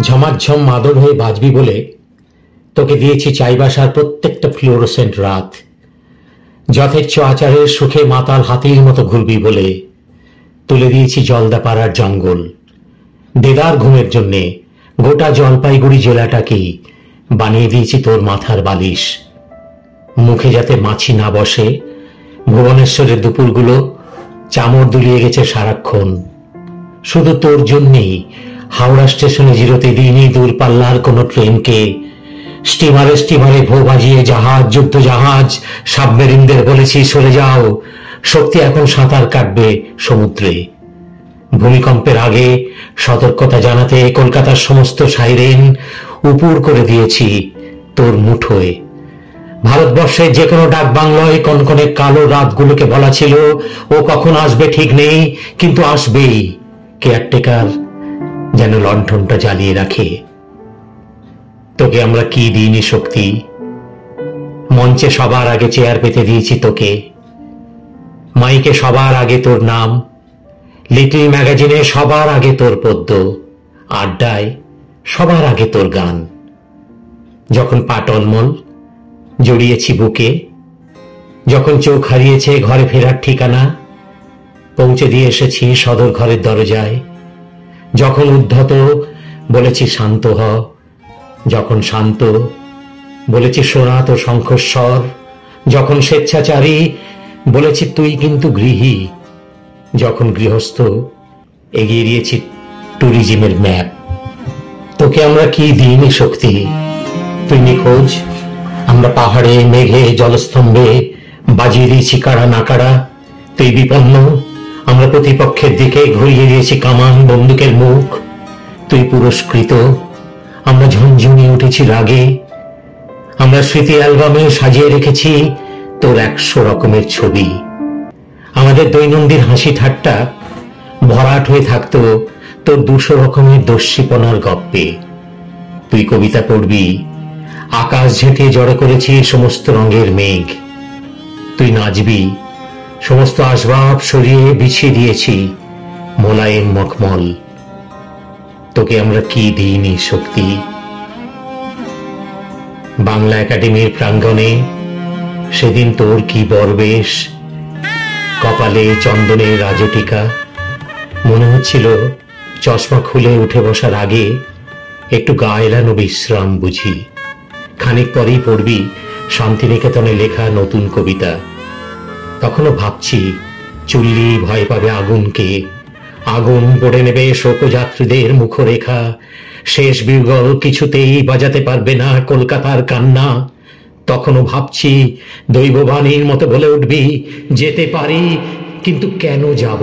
ঝমাঝম মাদল হয়ে বাজবি বলে তোকে দিয়েছি চাইবাসার প্রত্যেকটা ফ্লোরোসেন্ট রাত। যথেচ্ছ আচারের সুখে মাতাল হাতির মতো ঘুরবি বলে তুলে দিয়েছি জলদাপাড়ার জঙ্গল। দেদার ঘুমের জন্যে গোটা জলপাইগুড়ি জেলাটাকেই বানিয়ে দিয়েছি তোর মাথার বালিশ। মুখে যাতে মাছি না বসে ভুবনেশ্বরের দুপুরগুলো চামড় দুলিয়ে গেছে সারাক্ষণ। শুধু তোর জন্যেই হাওড়া স্টেশনে জিরোতে দিইনি দূরপাল্লার কোনো ট্রেনকে। স্টিমারে স্টিমারে ভো বাজিয়ে জাহাজ, যুদ্ধ জাহাজ, সাবমেরিনদের বলেছি সরে যাও, শক্তি এখন সাঁতার কাটবে সমুদ্রে। ভূমিকম্পের আগে সতর্কতা জানাতে কলকাতার সমস্ত সাইরেন উপুর করে দিয়েছি তোর মুঠোয়। ভারতবর্ষের যে কোনো ডাক বাংলায় কনকনে কালো রাতগুলোকে বলা ছিল ও কখন আসবে ঠিক নেই, কিন্তু আসবেই। কেয়ারটেকার যেন লণ্ঠনটা জ্বালিয়ে রাখে। তোকে আমরা কি দিইনি শক্তি। মঞ্চে সবার আগে চেয়ার পেতে দিয়েছি তোকে, মাইকে সবার আগে তোর নাম, লিটল ম্যাগাজিনে সবার আগে তোর পদ্য, আড্ডায় সবার আগে তোর গান। যখন পা টলমল জড়িয়েছি বুকে, যখন চোখ হারিয়েছে ঘরে ফেরার ঠিকানা, পৌঁছে দিয়ে এসেছি সদর ঘরের দরজায়। যখন উদ্ধত বলেছি শান্ত হ, যখন শান্ত বলেছি শোনা তো শঙ্খস্বর, যখন স্বেচ্ছাচারী বলেছি তুই কিন্তু গৃহী, যখন গৃহস্থ এগিয়ে দিয়েছি ট্যুরিজমের ম্যাপ। তোকে আমরা কি দিইনি শক্তি। তুই নিখোঁজ, আমরা পাহাড়ে মেঘে জলস্তম্ভে বাজিয়ে দিয়েছি কারা না কারা। তুই বিপন্ন, আমরা প্রতিপক্ষের দিকে ঘুরিয়ে দিয়েছি কামান বন্দুকের মুখ। তুই পুরস্কৃত, আমরা ঝনঝনিয়ে উঠেছি রাগে। আমরা স্মৃতি অ্যালবামে সাজিয়ে রেখেছি তোর 100 রকমের ছবি। আমাদের দৈনন্দিন হাসি ঠাট্টা ভরাট হয়ে থাকতো তোর 200 রকমের দস্যিপনার গপ্পে। তুই কবিতা পড়বি, আকাশ ঝেঁটিয়ে জড়ো করেছি সমস্ত রঙের মেঘ। তুই নাচবি, সমস্ত আসবাব সরিয়ে বিছিয়ে দিয়েছি মোলায়েম মখমল। তোকে আমরা কি দিইনি শক্তি। বাংলা একাডেমির প্রাঙ্গণে সেদিন তোর কি বরবেশ, কপালে চন্দনের রাজটিকা। মনে হচ্ছিল চশমা খুলে উঠে বসার আগে একটু গা এলানো বিশ্রাম বুঝি। খানিক পরেই পড়বি শান্তিনিকেতনে লেখা নতুন কবিতা। তখনও ভাবছি চুল্লি ভয় পাবে আগুনকে, আগুন পড়ে নেবে শোকযাত্রীদের মুখরেখা। শেষ বিগল কিছুতেই বাজাতে পারবে না কলকাতার কান্না। তখনও ভাবছি দৈববাণীর মতো বলে উঠবি যেতে পারি, কিন্তু কেন যাব।